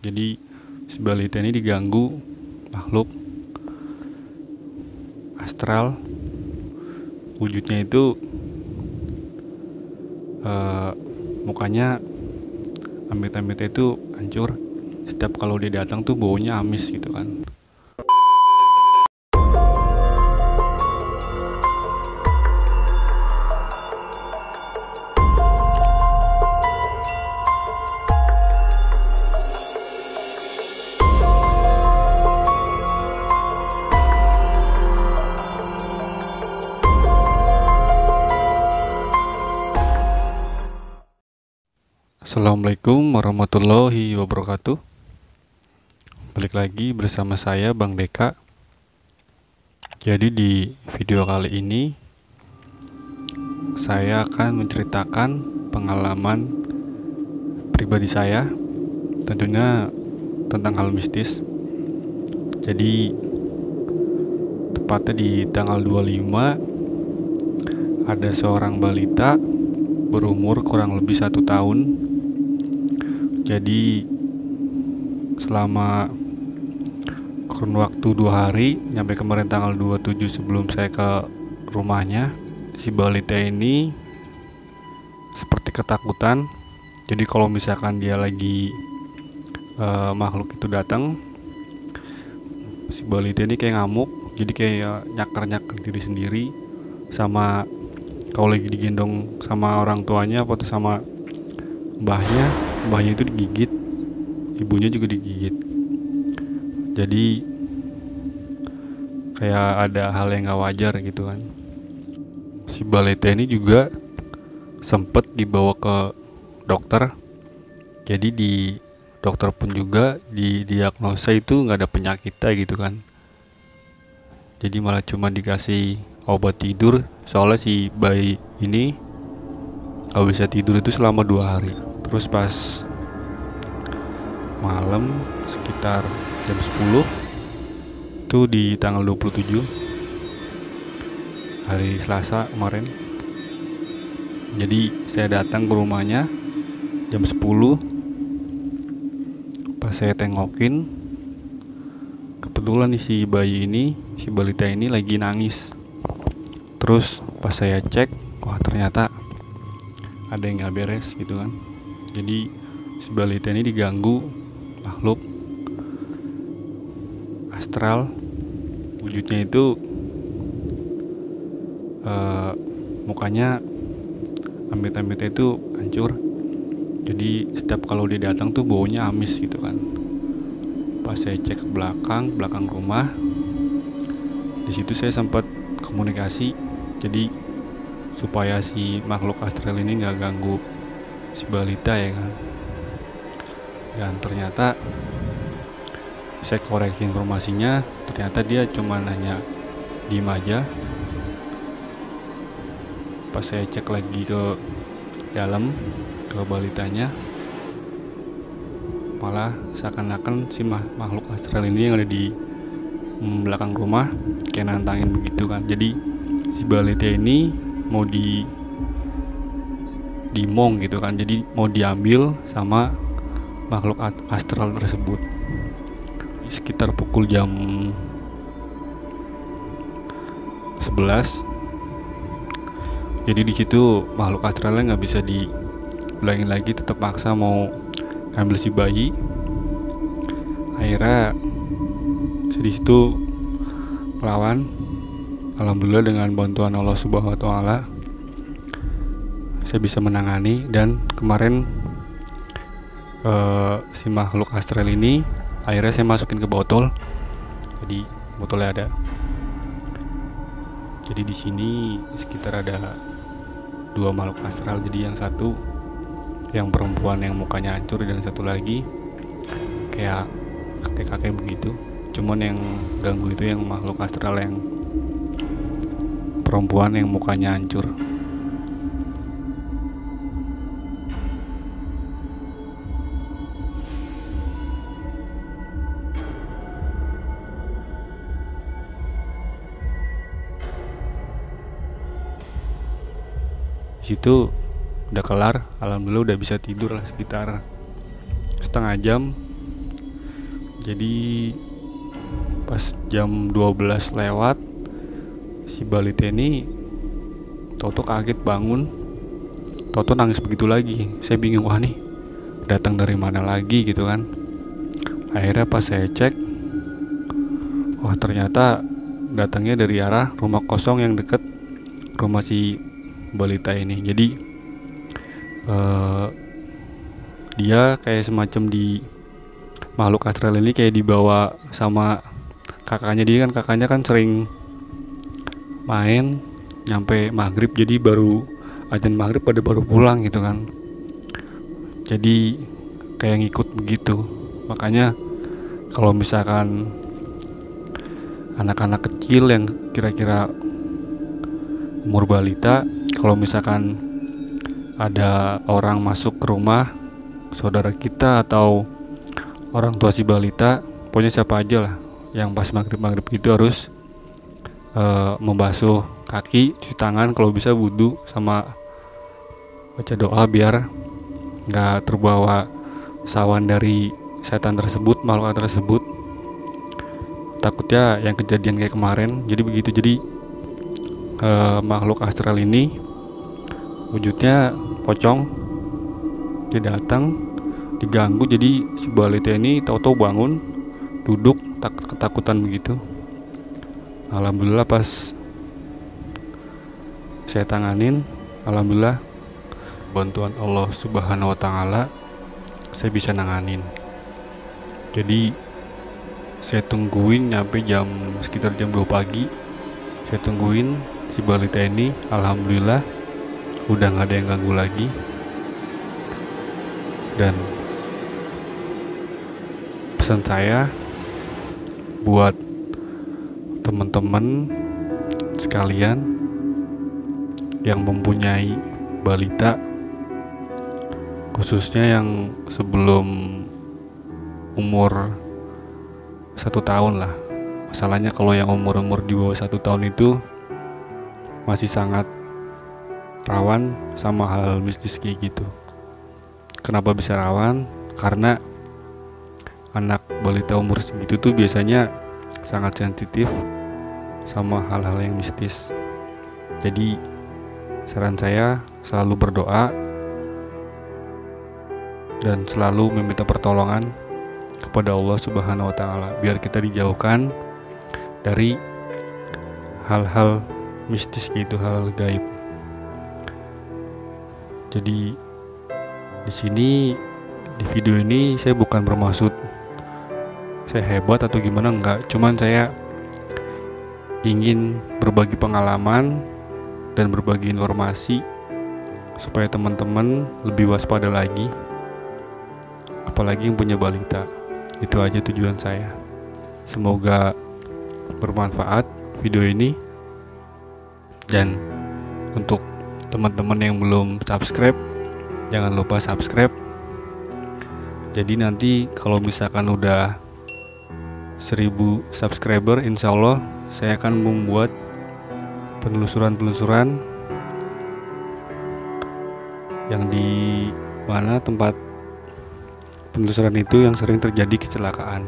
Jadi si balita ini diganggu makhluk astral. Wujudnya itu mukanya amit-amit itu hancur. Setiap kalau dia datang tuh baunya amis gitu kan. Assalamualaikum warahmatullahi wabarakatuh. Balik lagi bersama saya Bang Deka. Jadi di video kali ini saya akan menceritakan pengalaman pribadi saya, tentunya tentang hal mistis. Jadi tepatnya di tanggal 25 ada seorang balita berumur kurang lebih 1 tahun. Jadi selama kurun waktu 2 hari nyampe kemarin tanggal 27 sebelum saya ke rumahnya, si balita ini seperti ketakutan. Jadi kalau misalkan dia lagi makhluk itu datang, si balita ini kayak ngamuk, jadi kayak nyakar-nyakar diri sendiri. Sama kalau lagi digendong sama orang tuanya atau sama mbahnya itu digigit, ibunya juga digigit. Jadi kayak ada hal yang gak wajar gitu kan. Si balita ini juga sempet dibawa ke dokter. Jadi di dokter pun juga di diagnosa itu nggak ada penyakitnya gitu kan. Jadi malah cuma dikasih obat tidur, soalnya si bayi ini gak bisa tidur itu selama 2 hari. Terus pas malam sekitar jam 10 itu di tanggal 27 hari Selasa kemarin. Jadi saya datang ke rumahnya jam 10. Pas saya tengokin, kebetulan nih si balita ini lagi nangis. Terus pas saya cek, wah ternyata ada yang gak beres gitu kan. Jadi si balita ini diganggu makhluk astral. Wujudnya itu mukanya amit-amit itu hancur. Jadi setiap kalau dia datang tuh baunya amis gitu kan. Pas saya cek ke belakang rumah, di situ saya sempat komunikasi. Jadi supaya si makhluk astral ini nggak ganggu si balita ya kan. Dan ternyata saya koreksi informasinya, ternyata dia cuma nanya diem aja. Pas saya cek lagi ke dalam, ke balitanya, malah seakan-akan si makhluk astral ini yang ada di belakang rumah kayak nantangin begitu kan. Jadi si balita ini mau dimong gitu kan, jadi mau diambil sama makhluk astral tersebut. Sekitar pukul jam 11. Jadi di situ makhluk astralnya nggak bisa dibilangin lagi, tetap maksa mau ngambil si bayi. Akhirnya di situ melawan. Alhamdulillah dengan bantuan Allah Subhanahu wa Ta'ala saya bisa menangani. Dan kemarin si makhluk astral ini akhirnya saya masukin ke botol. Jadi botolnya ada. Jadi di sini sekitar ada 2 makhluk astral. Jadi yang satu yang perempuan yang mukanya hancur, dan satu lagi kayak kakek-kakek begitu. Cuman yang ganggu itu yang makhluk astral yang perempuan yang mukanya hancur. Situ udah kelar, alhamdulillah udah bisa tidur lah sekitar setengah jam. Jadi pas jam 12 lewat, si balita ini Toto kaget bangun, Toto nangis begitu lagi. Saya bingung, wah nih datang dari mana lagi gitu kan. Akhirnya pas saya cek, wah ternyata datangnya dari arah rumah kosong yang deket rumah si balita ini. Jadi dia kayak semacam di makhluk astral ini kayak dibawa sama kakaknya. Dia kan kakaknya kan sering main nyampe maghrib, jadi baru azan maghrib pada baru pulang gitu kan. Jadi kayak ngikut begitu. Makanya kalau misalkan anak-anak kecil yang kira-kira umur balita, kalau misalkan ada orang masuk ke rumah saudara kita atau orang tua si balita, pokoknya siapa aja lah yang pas maghrib gitu harus membasuh kaki, cuci tangan, kalau bisa wudu sama baca doa biar nggak terbawa sawan dari setan tersebut, makhluk tersebut. Takutnya yang kejadian kayak kemarin. Jadi begitu. Jadi makhluk astral ini wujudnya pocong, dia datang diganggu. Jadi si balita ini tahu-tahu bangun, duduk ketakutan begitu. Alhamdulillah pas saya tanganin, alhamdulillah bantuan Allah Subhanahu wa taala saya bisa nanganin. Jadi saya tungguin nyampe sekitar jam 2 pagi. Saya tungguin si balita ini, alhamdulillah udah nggak ada yang ganggu lagi. Dan pesan saya buat teman-teman sekalian yang mempunyai balita, khususnya yang sebelum umur 1 tahun lah. Masalahnya kalau yang umur di bawah 1 tahun itu masih sangat rawan sama hal mistis kayak gitu. Kenapa bisa rawan? Karena anak balita umur segitu tuh biasanya sangat sensitif sama hal-hal yang mistis. Jadi saran saya selalu berdoa dan selalu meminta pertolongan kepada Allah Subhanahu wa taala biar kita dijauhkan dari hal-hal mistis gitu, hal gaib. Jadi di sini di video ini saya bukan bermaksud saya hebat atau gimana, enggak. Cuman saya ingin berbagi pengalaman dan berbagi informasi supaya teman-teman lebih waspada lagi, apalagi yang punya balita. Itu aja tujuan saya. Semoga bermanfaat video ini. Dan untuk teman-teman yang belum subscribe, jangan lupa subscribe. Jadi nanti kalau misalkan udah 1000 subscriber, insya Allah saya akan membuat penelusuran yang di mana tempat penelusuran itu yang sering terjadi kecelakaan.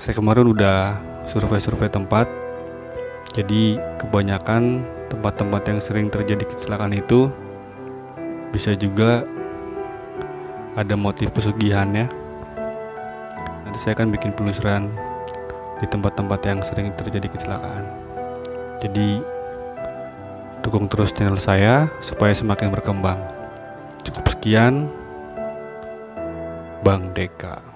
Saya kemarin udah survei tempat, jadi kebanyakan tempat-tempat yang sering terjadi kecelakaan itu bisa juga ada motif pesugihannya. Nanti saya akan bikin penelusuran di tempat-tempat yang sering terjadi kecelakaan. Jadi dukung terus channel saya supaya semakin berkembang. Cukup sekian, Bang Deka.